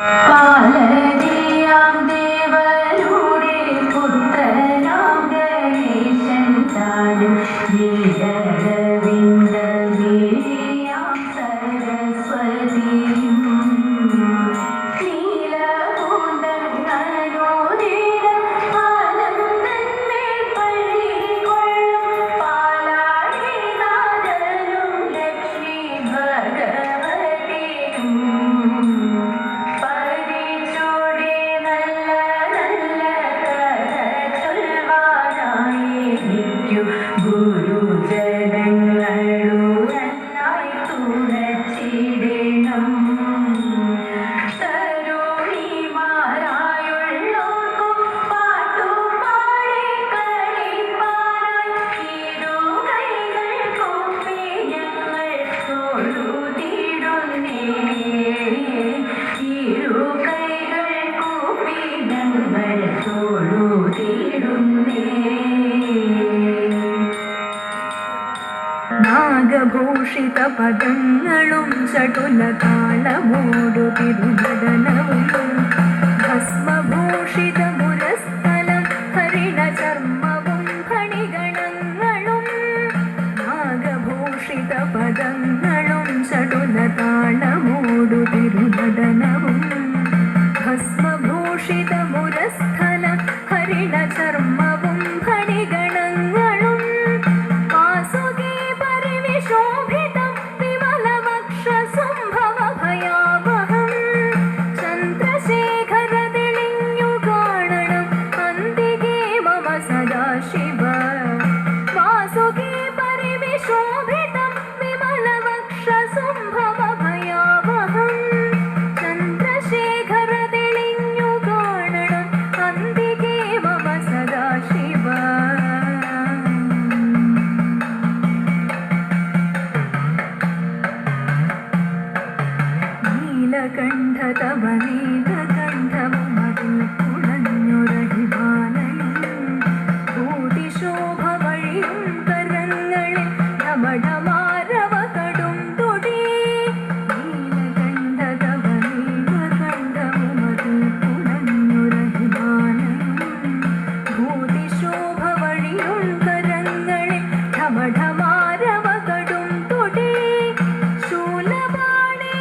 കാലരിയാം ദേവരുടെ പുത്രനാം ഗണേശൻ താനും ഗീതരവിന്ദ ഗിരിയാം സരസ്വതിയും നീലകൂന്തനോദിരം ആനന്ദന്മേൽ പള്ളികൊള്ളും പാലാഴി നാഥനും ലക്ഷ്മി ഭഗവതിയും ഗുരുജനങ്ങളുടനായി തുണച്ചിടണം തരുണിമാരായുള്ളോർക്കും പാട്ടുപാടി കളിപ്പാനായി ഇരുകൈകൾ കൂപ്പി ഞങ്ങൾ തൊഴുതിടുന്നേ ഇരുകൈകൾ കൂപ്പി ഞങ്ങൾ തൊഴുതിടുന്നേ. നാഗഭൂഷിത പദങ്ങളും ചടുലതാളമോടു തിരുനടനവും ഭസ്മഭൂഷിത മുരസ്ഥലം ഹരിണചർമ്മവും ഫണിഗണങ്ങളും നാഗഭൂഷിത പദങ്ങളും ചടുലതാളമോടു തിരുനടനവും ഭസ്മഭൂഷിത മുരസ്ഥല ഹരിണചർമ്മവും ഫണിഗണങ്ങളും വാസുകി പരിവിശോഭിതം വിമലവക്ഷസംഭവഭയാവഹം ചന്ദ്രശേഖര തെളിഞ്ഞു കാണണം അന്തികേ മമ സദാശിവ വാസുകി പരിവിശോഭിതം വിമലവക്ഷസംഭവഭയാവഹം ചന്ദ്രശേഖര തെളിഞ്ഞു കാണണം അന്തികേ മമ സദാശിവ. നീലകണ്ഠ തവ നീലകണ്ഠവുമതിൽ കുളഞ്ഞൊരഹിമാലയം ഭൂതിശോഭ വഴിയും കരങ്ങളിൽ ഢമഢമാരവ കടും തൊടി നീലകണ്ഠ തവ നീലകണ്ഠവുമതിൽ കുളഞ്ഞൊരഹിമാലയം ഭൂതിശോഭ വഴിയും കരങ്ങളിൽ ഢമഢമാരവ കടും തൊടി ശൂലപാണി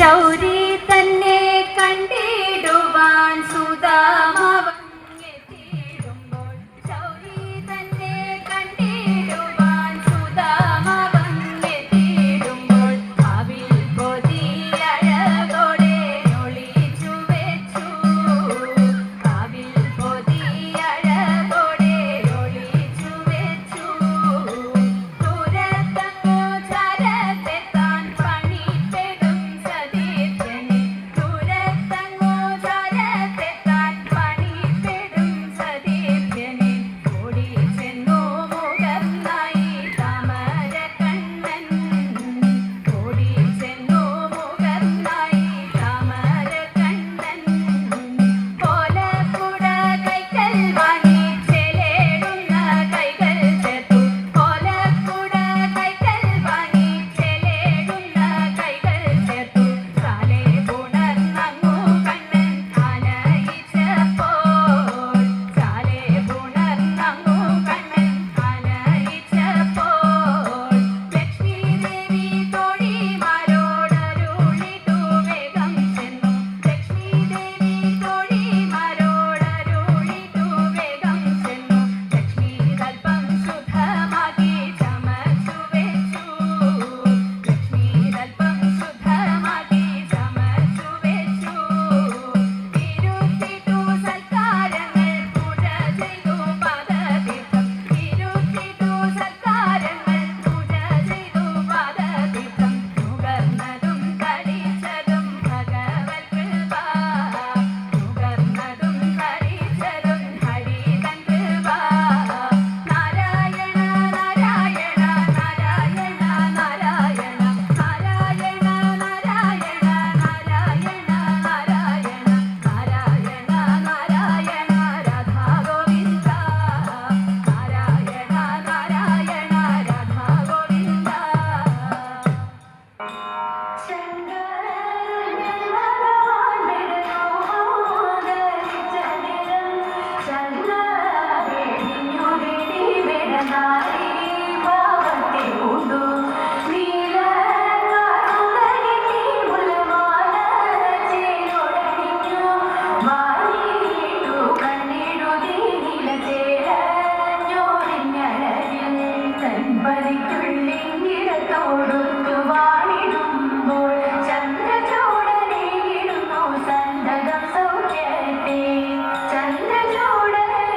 ശൗരി തന്നെ കണ്ടിടുവാൻ സുധാമവങ്ങെത്തിയിടുമ്പോൾ ശൗരി തന്നെ കണ്ടിടുവാൻ സുധാമവങ്ങെത്തിയിടുമ്പോൾ അവിൽ പൊതിയഴകോടെ ഒളിച്ചു വെച്ചു അവിൽ പൊതിയഴകോടെ ഒളിച്ചു വെച്ചു ദൂരത്തങ്ങോ ചരത്തെത്താൻ പണിപ്പെടും സതീർത്ഥനെ ദൂരത്തങ്ങോ ചരത്തെത്താൻ പണിപ്പെടും സതീർത്ഥനെ ഓടി ചെന്നു മുഖന്നായി താമരക്കണ്ണൻ ഓടി ചെന്നു മുഖന്നായി താമരക്കണ്ണൻ കോലക്കുട കൈകൾ വാങ്ങി ചെലേടുന്ന കൈകൾ ചേർത്തു കോലക്കുട കൈകൾ വാങ്ങി ചെലേടുന്ന കൈകൾ ചേർത്തു കാലേ പുണർന്നങ്ങു കണ്ണൻ ആനയിച്ചപ്പോൾ കാലേ പുണർന്നങ്ങു കണ്ണൻ ആനയിച്ചപ്പോൾ ലക്ഷ്മീദേവി തോഴിമാരോടരുളിട്ടു വേഗം ചെന്നു ലക്ഷ്മീദേവി തോഴിമാരോടരുളിട്ടു വേഗം ചെന്നു ലക്ഷ്മി തൽപ്പം ശുദ്ധമാക്കി ചമച്ചു വെച്ചു ലക്ഷ്മി തൽപ്പം ശുദ്ധമാക്കി ചമച്ചു വെച്ചു ഇരുത്തിട്ടു സൽക്കാരങ്ങൾ പൂജ ചെയ്തു പാദതീർത്ഥം ഇരുത്തിട്ടു സൽക്കാരങ്ങൾ പൂജ ചെയ്തു പാദതീർത്ഥം നുകർന്നതും തടിച്ചതും ഭഗവത് കൃപ നുകർന്നതും തടിച്ചതും ഹരിതൻ കൃപ നാരായണ നാരായണ നാരായണ നാരായണ നാരായണ നാരായണ നാരായണ നാരായണ നാരായണ നാരായണ രാധാ ഗോവിന്ദ നാരായണ നാരായണ രാധാ ഗോവിന്ദ ോടുത്തു വാണിടുമ്പോൾ ചന്ദ്രചൂടനേകിടുന്നു സന്തതം സൗഖ്യത്തെ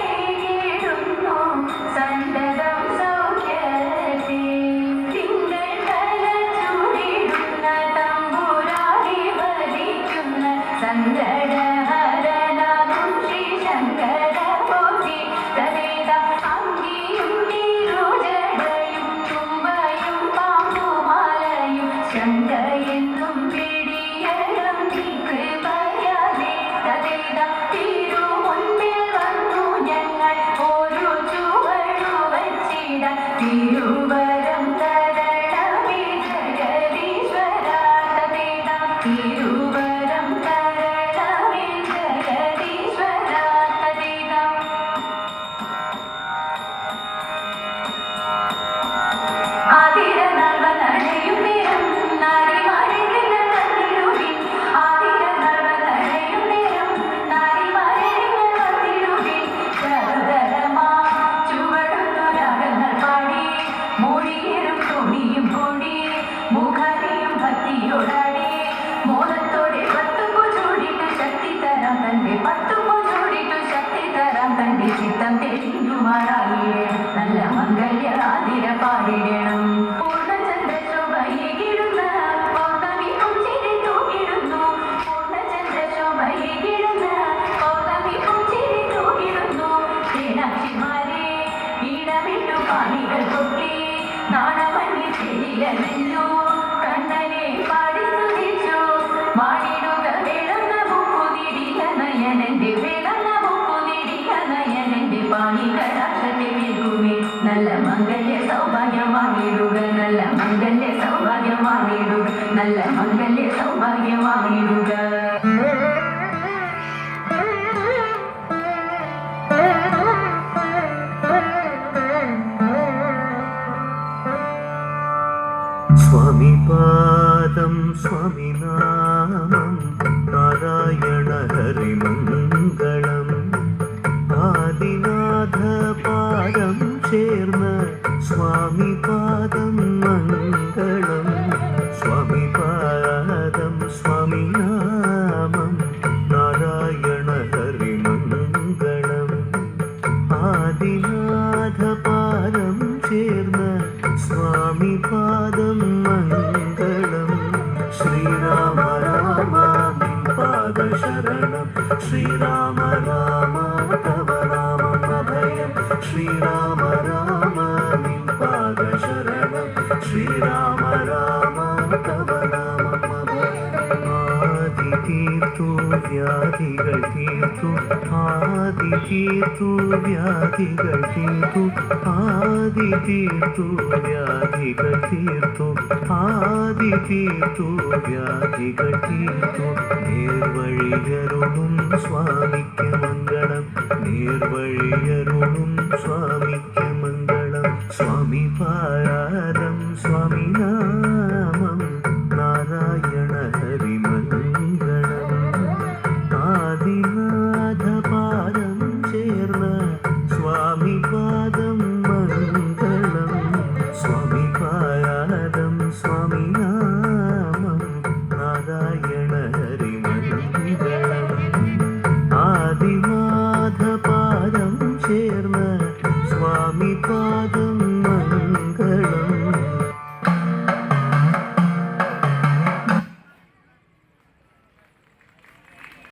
ചന്ദ്രചൂടനേകിടുന്നു സന്തതം സൗഖ്യത്തെ തിങ്കൾ തല ചൂടിടുന്ന തമ്പുരാനെ വരിക്കുന്ന സങ്കടഹരനാകും ശ്രീ ശങ്കര പോറ്റി തദേത അങ്കിയും നീരുജടയും തുമ്പയും പാമ്പുമാലയും ശങ്കയെന്നും പിടിയണം നീ കൃപയാലേ തദേത തിരുമുൻപിൽ വന്നു ഞങ്ങൾ ഒരു ചുവടു വച്ചിട തിരുവരം തരണമേ ജഗദീശ്വര തദേത തിരുവരം തരണമേ ജഗദീശ്വര തദേത ആതിരനർവനടയും നേരം നാരിമാരെ നിങ്ങൾ വന്നിടുവിൻ ആതിരനർവനടയും നേരം നാരിമാരെ നിങ്ങൾ വന്നിടുവിൻ ചരുതരമാ ചുവടുന്നു രാഗങ്ങൾ പാടി മൂടിയേറും തുണിയും കൂടി മുഖനിയും ഭക്തിയോടാടി മോദത്തോടെ പത്തുപൂ ചൂടിട്ട് ശക്തി തരാം തന്റെ പത്തുപൂ ചൂടിട്ടു ശക്തി തരാം തന്റെ ചിത്തം തെളിഞ്ഞുമാറായിടണം നല്ല മംഗല്യ ആതിര പാടിടണം പൂർണ്ണചന്ദ്രശോഭയിടുന്ന പൗർണമി പുഞ്ചിരി തൂക്കിടുന്നു പൂർണ്ണചന്ദ്രശോഭയിടുന്ന പൗർണമി പുഞ്ചിരി തൂക്കിടുന്നു മീനാക്ഷിമാരെ ഈടമിട്ടു പാണികൾ കൊട്ടി നാണമഞ്ഞി ചെടിയലഞ്ഞു കണ്ണനെ പാടി സ്തുതിച്ചു വാണിടുക വേളന്ന മുക്കുതിടിയ നയനന്റെ വേളന്ന മുക്കുതിടിയ നയനന്റെ പാണി കടാക്ഷത്തെ വീഴുമേ നല്ല മംഗല്യ സൗഭാഗ്യമാണിടുക നല്ല മംഗല്യ സൗഭാഗ്യമാണിടുക നല്ല മംഗല്യ സൗഭാഗ്യമാണിടുക स्वामी पादं स्वामिनाथं ശ്രീരാമ രാമ തവ നാമം അഭയം ശ്രീരാമ രാമ നിൻ പാദ ശരണം ശ്രീരാമ രാമ തവ നാമം അഭയം ആദി തീർത്തു വ്യാധികൾ തീർത്തു ആദി തീർത്തു വ്യാധികൾ തീർത്തു ആദി തീർത്തു വ്യാധികൾ തീർത്തു ആദി തീർത്തു വ്യാധികൾ തീർത്തു നേർവഴിയരുളും സ്വാമിക്ക് മംഗളം നേർവഴിയരുളും സ്വാമിക്ക് മംഗളം സ്വാമി പാരാരം